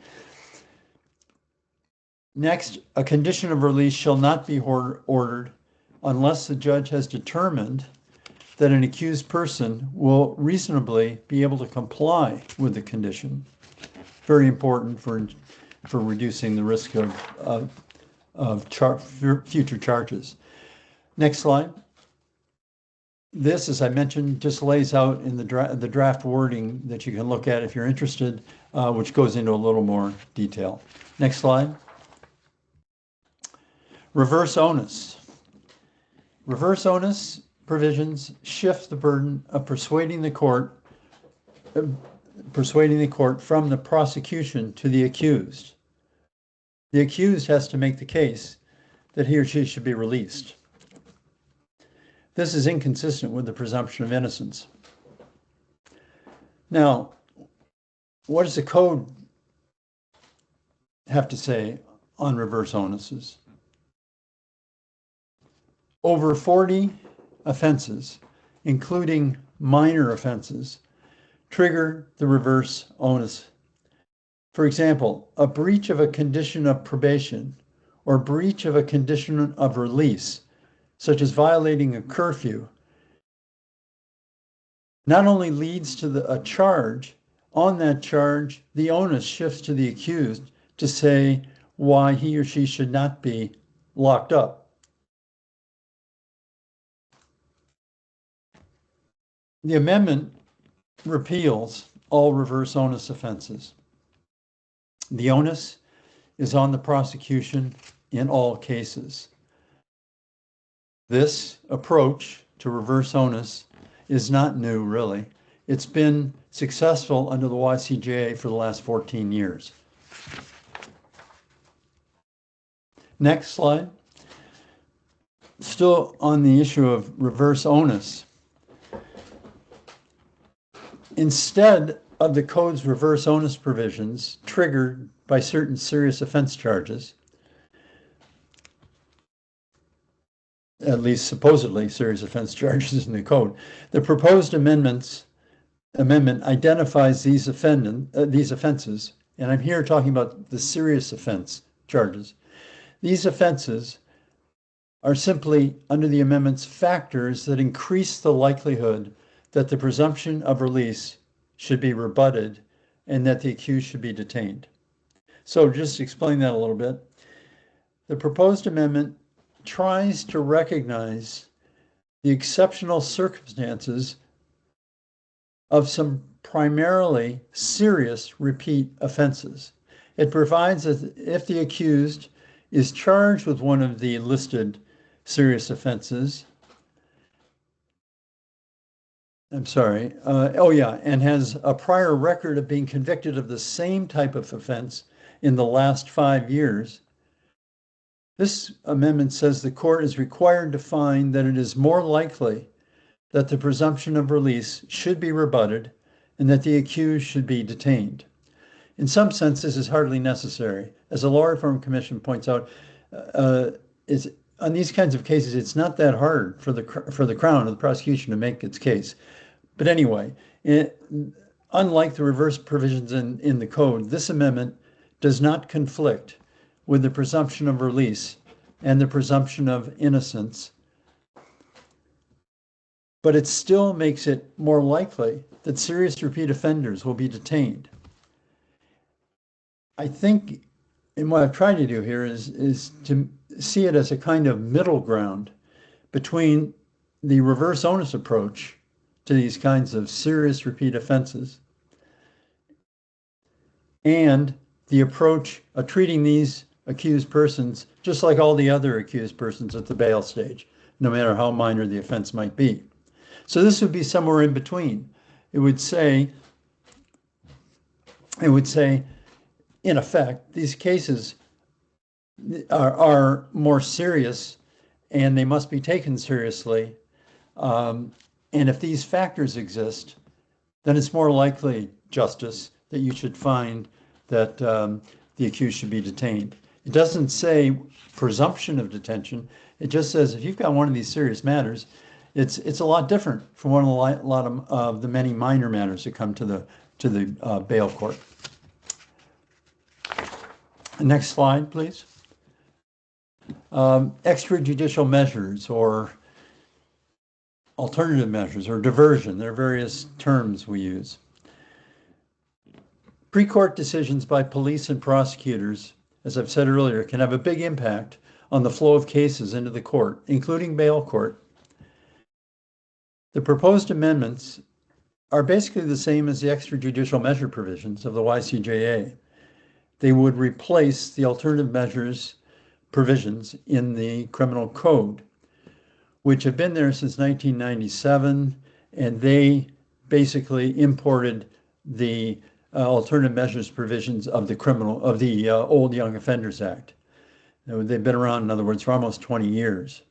Speaker 3: Next, a condition of release shall not be ordered unless the judge has determined that an accused person will reasonably be able to comply with the condition. Very important for reducing the risk of future charges. Next slide. This, as I mentioned, just lays out in the draft wording that you can look at if you're interested, which goes into a little more detail. Next slide. Reverse onus. Reverse onus provisions shift the burden of persuading the court from the prosecution to the accused. The accused has to make the case that he or she should be released. This is inconsistent with the presumption of innocence. Now, what does the code have to say on reverse onuses? Over 40 offenses, including minor offenses, trigger the reverse onus. For example, a breach of a condition of probation or breach of a condition of release, such as violating a curfew, not only leads to a charge. On that charge, the onus shifts to the accused to say why he or she should not be locked up. The amendment repeals all reverse onus offenses. The onus is on the prosecution in all cases. This approach to reverse onus is not new, really. It's been successful under the YCJA for the last 14 years. Next slide. Still on the issue of reverse onus. Instead of the code's reverse onus provisions triggered by certain serious offense charges, at least supposedly serious offense charges in the code. The proposed amendment identifies these offenses, and I'm here talking about the serious offense charges. These offenses are simply, under the amendments, factors that increase the likelihood that the presumption of release should be rebutted and that the accused should be detained. So just explain that a little bit. The proposed amendment tries to recognize the exceptional circumstances of some primarily serious repeat offenses. It provides that if the accused is charged with one of the listed serious offenses, and has a prior record of being convicted of the same type of offense in the last 5 years, this amendment says the court is required to find that it is more likely that the presumption of release should be rebutted and that the accused should be detained. In some sense, this is hardly necessary. As the Law Reform Commission points out, on these kinds of cases, it's not that hard for the Crown or the prosecution to make its case. But anyway, unlike the reverse provisions in the code, this amendment does not conflict with the presumption of release and the presumption of innocence, but it still makes it more likely that serious repeat offenders will be detained. I think, and what I've tried to do here is to see it as a kind of middle ground between the reverse onus approach to these kinds of serious repeat offenses and the approach of treating these accused persons just like all the other accused persons at the bail stage, no matter how minor the offense might be. So this would be somewhere in between. It would say, in effect, these cases are more serious and they must be taken seriously. And if these factors exist, then it's more likely, Justice, that you should find that the accused should be detained. It doesn't say presumption of detention. It just says if you've got one of these serious matters, it's a lot different from a lot of the many minor matters that come to the bail court. Next slide, please. Extrajudicial measures or alternative measures or diversion. There are various terms we use. Pre-court decisions by police and prosecutors, as I've said earlier, can have a big impact on the flow of cases into the court, including bail court. The proposed amendments are basically the same as the extrajudicial measure provisions of the YCJA. They would replace the alternative measures provisions in the criminal code, which have been there since 1997, and they basically imported the alternative measures provisions of the old Young Offenders Act. They've been around, in other words, for almost 20 years.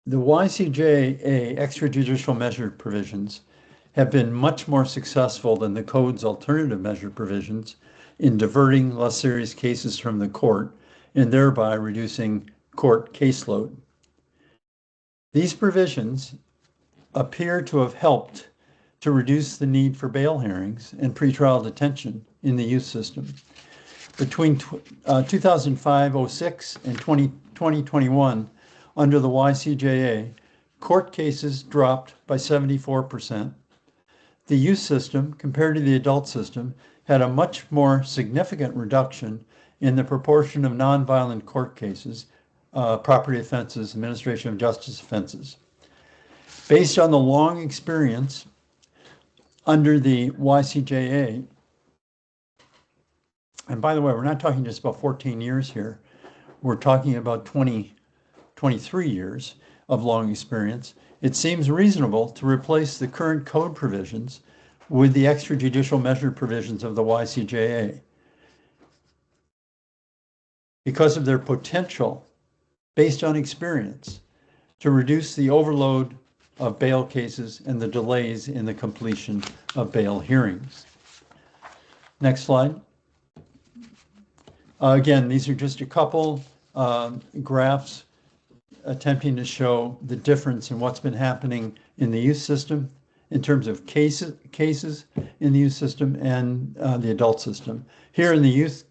Speaker 3: The YCJA extrajudicial measure provisions have been much more successful than the code's alternative measure provisions in diverting less serious cases from the court and thereby reducing court caseload. These provisions appear to have helped to reduce the need for bail hearings and pretrial detention in the youth system. Between 2005-06 and 2021, under the YCJA, court cases dropped by 74%. The youth system, compared to the adult system, had a much more significant reduction in the proportion of nonviolent court cases, property offenses, administration of justice offenses. Based on the long experience under the YCJA, and by the way, we're not talking just about 14 years here, we're talking about 23 years of long experience, it seems reasonable to replace the current code provisions with the extrajudicial measure provisions of the YCJA because of their potential, based on experience, to reduce the overload of bail cases and the delays in the completion of bail hearings. Next slide. Again, these are just a couple graphs attempting to show the difference in what's been happening in the youth system in terms of cases in the youth system and the adult system. Here in the youth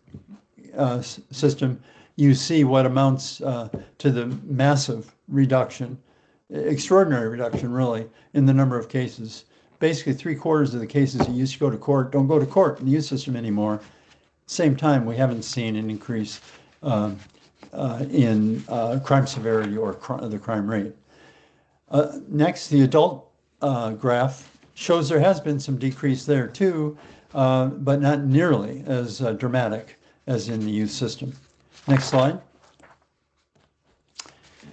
Speaker 3: system, you see what amounts to the massive reduction, extraordinary reduction really, in the number of cases. Basically 3/4 of the cases that used to go to court don't go to court in the youth system anymore. Same time, we haven't seen an increase in crime severity or the crime rate. Next, the adult graph shows there has been some decrease there too, but not nearly as dramatic as in the youth system. Next slide.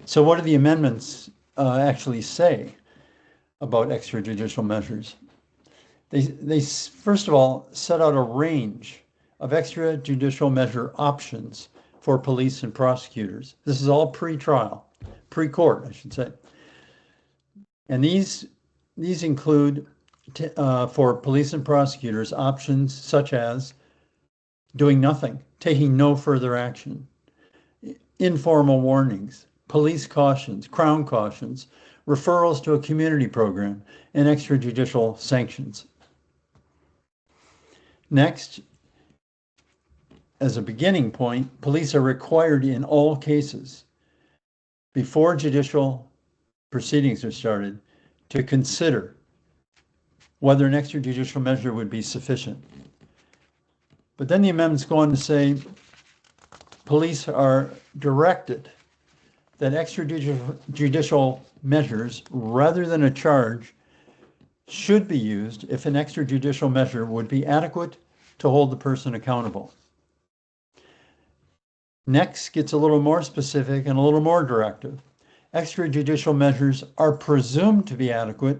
Speaker 3: So what do the amendments actually say about extrajudicial measures? They first of all set out a range of extrajudicial measure options for police and prosecutors. This is all pre-trial, pre-court, I should say. And these include for police and prosecutors options such as doing nothing, taking no further action, informal warnings, police cautions, Crown cautions, referrals to a community program, and extrajudicial sanctions. Next, as a beginning point, police are required in all cases, before judicial proceedings are started, to consider whether an extrajudicial measure would be sufficient. But then the amendments go on to say police are directed that extrajudicial measures, rather than a charge, should be used if an extrajudicial measure would be adequate to hold the person accountable. Next gets a little more specific and a little more directive. Extrajudicial measures are presumed to be adequate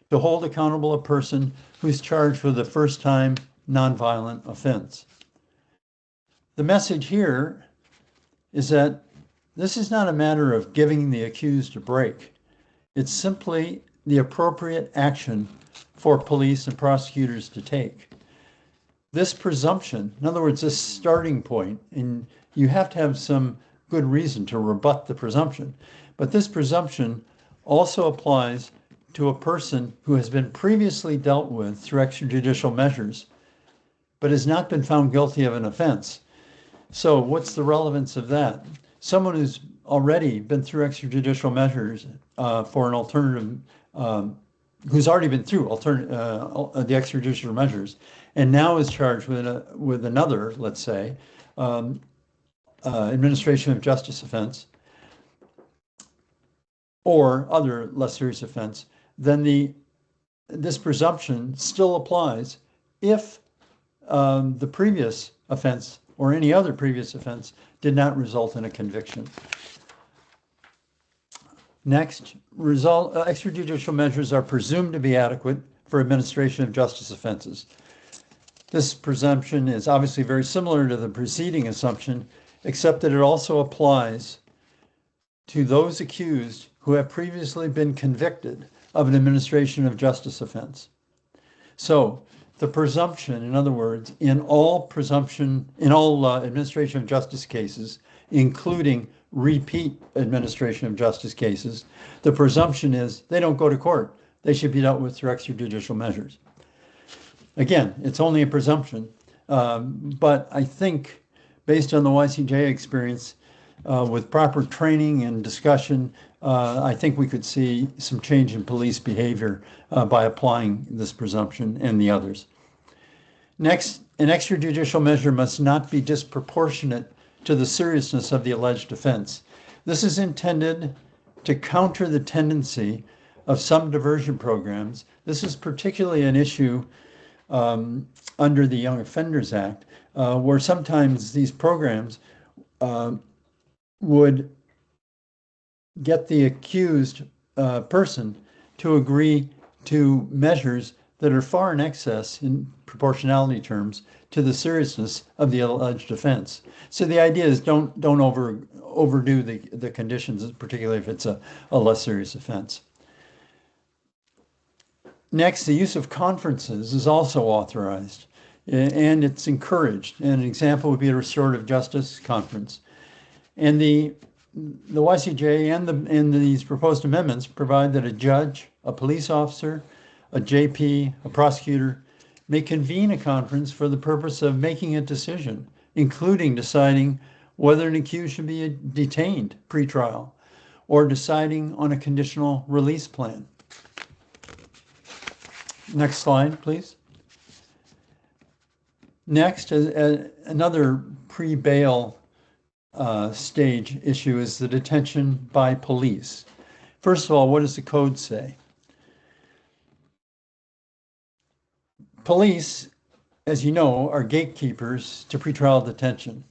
Speaker 3: to hold accountable a person who's charged with a first-time nonviolent offense. The message here is that this is not a matter of giving the accused a break. It's simply the appropriate action for police and prosecutors to take. This presumption, in other words, this starting point, and you have to have some good reason to rebut the presumption, but this presumption also applies to a person who has been previously dealt with through extrajudicial measures, but has not been found guilty of an offense. So what's the relevance of that? Someone who's already been through extrajudicial measures for an alternative, who's already been through the extrajudicial measures, and now is charged with another, let's say, administration of justice offense, or other less serious offense, then this presumption still applies if the previous offense or any other previous offense did not result in a conviction. Next, extrajudicial measures are presumed to be adequate for administration of justice offenses. This presumption is obviously very similar to the preceding assumption, except that it also applies to those accused who have previously been convicted of an administration of justice offense. So the presumption, in other words, in all administration of justice cases, including repeat administration of justice cases, the presumption is they don't go to court. They should be dealt with through extrajudicial measures. Again, it's only a presumption, but I think based on the YCJA experience, with proper training and discussion, I think we could see some change in police behavior by applying this presumption and the others. Next, an extrajudicial measure must not be disproportionate to the seriousness of the alleged offense. This is intended to counter the tendency of some diversion programs. This is particularly an issue under the Young Offenders Act, where sometimes these programs would get the accused person to agree to measures that are far in excess in proportionality terms to the seriousness of the alleged offense. So the idea is don't overdo the conditions, particularly if it's a less serious offense. Next, the use of conferences is also authorized. and it's encouraged. And an example would be a restorative justice conference. And the YCJA and these proposed amendments provide that a judge, a police officer, a JP, a prosecutor may convene a conference for the purpose of making a decision, including deciding whether an accused should be detained pre-trial or deciding on a conditional release plan. Next slide, please. Next, another pre-bail stage issue is the detention by police. First of all, what does the code say? Police, as you know, are gatekeepers to pretrial detention.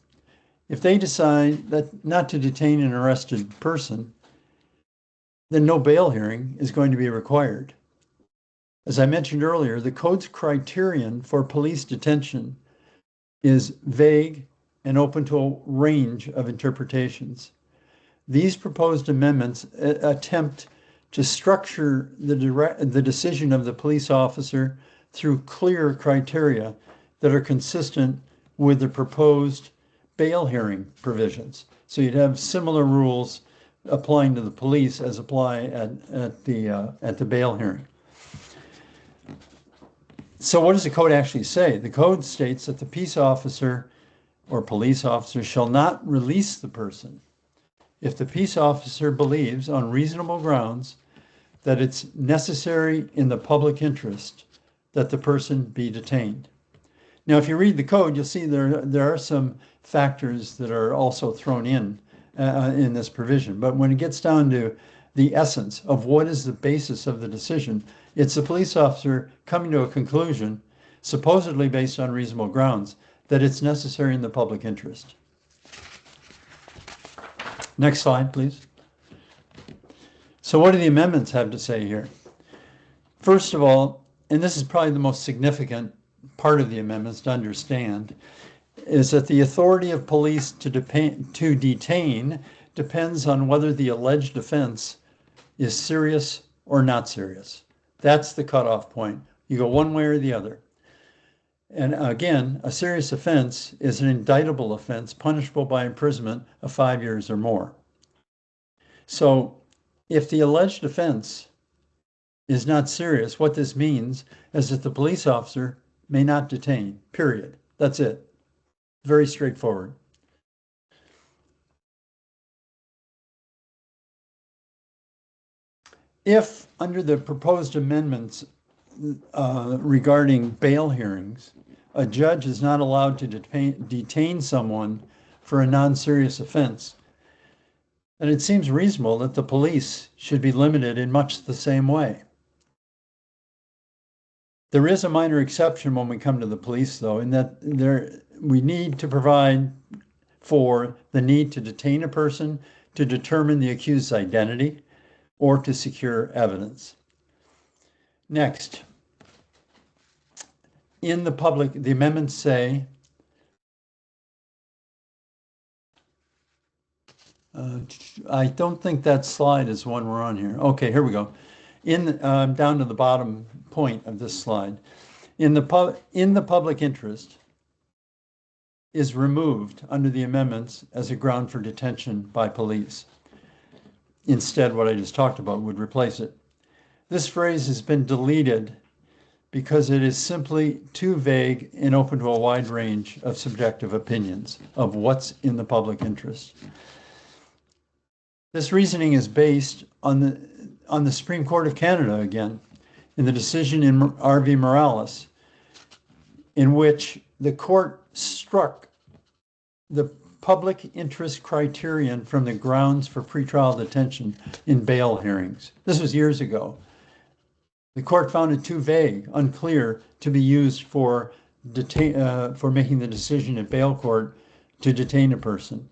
Speaker 3: If they decide that not to detain an arrested person, then no bail hearing is going to be required. As I mentioned earlier, the code's criterion for police detention is vague and open to a range of interpretations. These proposed amendments attempt to structure the decision of the police officer through clear criteria that are consistent with the proposed bail hearing provisions. So you'd have similar rules applying to the police as apply at the bail hearing. So what does the code actually say? The code states that the peace officer or police officer shall not release the person if the peace officer believes on reasonable grounds that it's necessary in the public interest that the person be detained. Now, if you read the code, you'll see there are some factors that are also thrown in this provision. But when it gets down to the essence of what is the basis of the decision, it's the police officer coming to a conclusion, supposedly based on reasonable grounds, that it's necessary in the public interest. Next slide, please. So what do the amendments have to say here? First of all, and this is probably the most significant part of the amendments to understand, is that the authority of police to detain depends on whether the alleged offense is serious or not serious. That's the cutoff point. You go one way or the other. And again, a serious offense is an indictable offense punishable by imprisonment of 5 years or more. So if the alleged offense is not serious, what this means is that the police officer may not detain, period. That's it. Very straightforward. If, under the proposed amendments regarding bail hearings, a judge is not allowed to detain someone for a non-serious offense, then it seems reasonable that the police should be limited in much the same way. There is a minor exception when we come to the police, though, in that we need to provide for the need to detain a person to determine the accused's identity or to secure evidence. Next, in the public, the amendments say, I don't think that slide is one we're on here. Okay, here we go. Down to the bottom point of this slide. In the public interest is removed under the amendments as a ground for detention by police. Instead, what I just talked about would replace it. This phrase has been deleted because it is simply too vague and open to a wide range of subjective opinions of what's in the public interest. This reasoning is based on the Supreme Court of Canada again, in the decision in R.V. Morales, in which the court struck the public interest criterion from the grounds for pretrial detention in bail hearings. This was years ago. The court found it too vague, unclear to be used for making the decision at bail court to detain a person.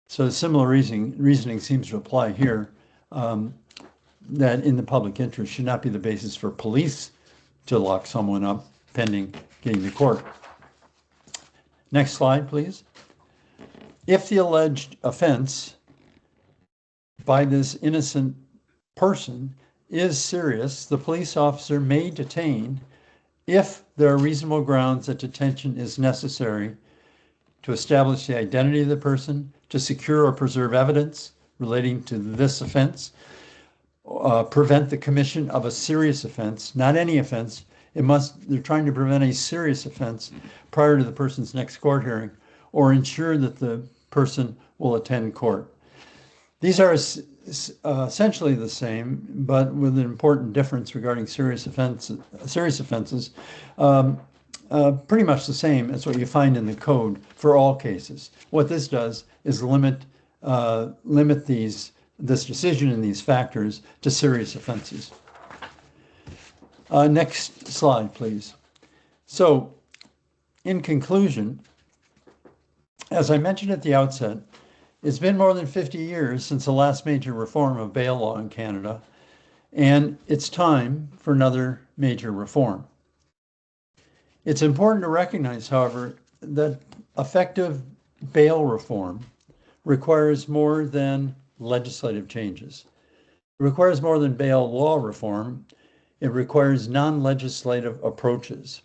Speaker 3: So similar reasoning seems to apply here, that in the public interest should not be the basis for police to lock someone up pending getting to court. Next slide, please. If the alleged offense by this innocent person is serious, the police officer may detain if there are reasonable grounds that detention is necessary to establish the identity of the person, to secure or preserve evidence relating to this offense, prevent the commission of a serious offense, not any offense. They're trying to prevent a serious offense prior to the person's next court hearing, or ensure that the person will attend court. These are essentially the same, but with an important difference regarding serious offenses. Pretty much the same as what you find in the code for all cases. What this does is limit this decision and these factors to serious offenses. Next slide, please. So, in conclusion, as I mentioned at the outset, it's been more than 50 years since the last major reform of bail law in Canada, and it's time for another major reform. It's important to recognize, however, that effective bail reform requires more than legislative changes. It requires more than bail law reform. It requires non-legislative approaches.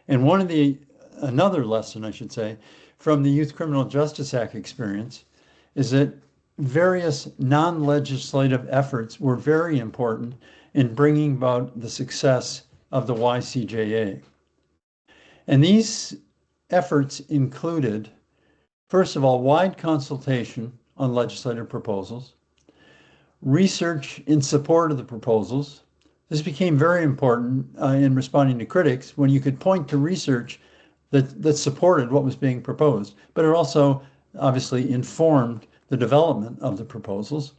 Speaker 3: And another lesson, I should say, from the Youth Criminal Justice Act experience is that various non-legislative efforts were very important in bringing about the success of the YCJA. And these efforts included, first of all, wide consultation on legislative proposals, research in support of the proposals. This became very important in responding to critics when you could point to research that supported what was being proposed, but it also obviously informed the development of the proposals.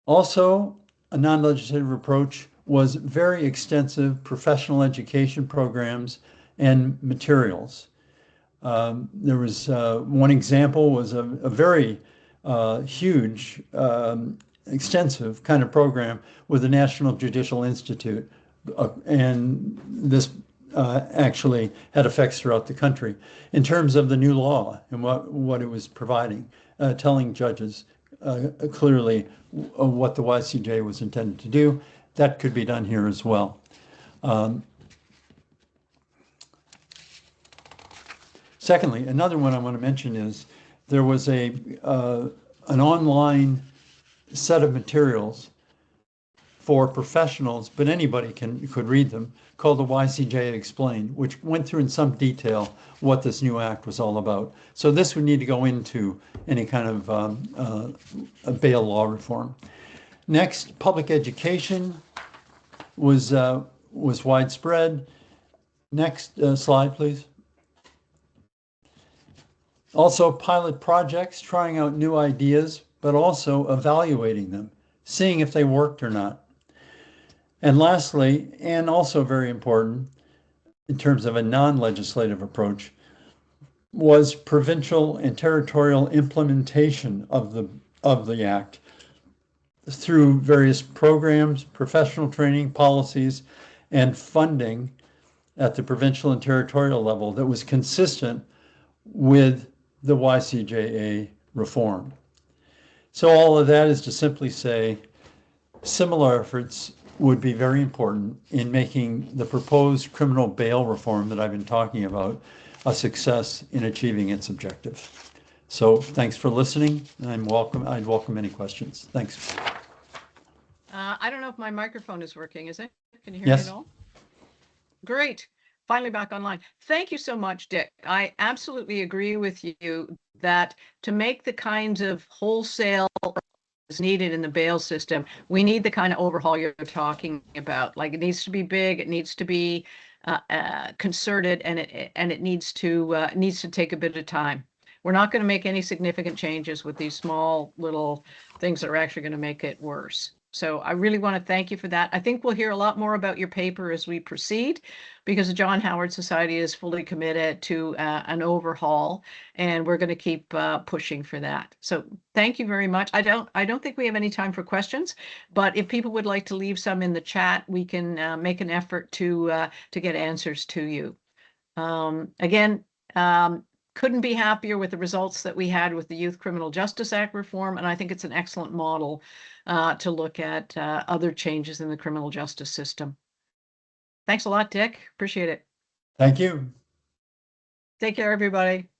Speaker 3: Also, a non-legislative approach was very extensive professional education programs and materials. There was one example was a very huge, extensive kind of program with the National Judicial Institute, and this actually had effects throughout the country in terms of the new law and what it was providing, telling judges clearly what the YCJA was intended to do. That could be done here as well. Secondly, another one I want to mention is there was an online set of materials for professionals, but anybody could read them, called the YCJA Explained, which went through in some detail what this new act was all about. So this would need to go into any kind of bail law reform. Next, public education was widespread. Next slide, please. Also, pilot projects, trying out new ideas, but also evaluating them, seeing if they worked or not. And lastly, and also very important in terms of a non-legislative approach, was provincial and territorial implementation of the act through various programs, professional training, policies, and funding at the provincial and territorial level that was consistent with the YCJA reform. So all of that is to simply say similar efforts would be very important in making the proposed criminal bail reform that I've been talking about a success in achieving its objective. So thanks for listening. I'd welcome any questions. Thanks.
Speaker 2: I don't know if my microphone is working, is it? Can you hear
Speaker 3: Yes.
Speaker 2: me at all? Great. Finally back online. Thank you so much, Dick. I absolutely agree with you that to make the kinds of wholesale is needed in the bail system, we need the kind of overhaul you're talking about. Like, it needs to be big, it needs to be concerted, and it needs to take a bit of time. We're not going to make any significant changes with these small little things that are actually going to make it worse. So I really want to thank you for that. I think we'll hear a lot more about your paper as we proceed, because the John Howard Society is fully committed to an overhaul, and we're going to keep pushing for that. So thank you very much. I don't think we have any time for questions, but if people would like to leave some in the chat, we can make an effort to get answers to you. Again, couldn't be happier with the results that we had with the Youth Criminal Justice Act reform, and I think it's an excellent model to look at other changes in the criminal justice system. Thanks a lot, Dick. Appreciate it.
Speaker 3: Thank you.
Speaker 2: Take care, everybody.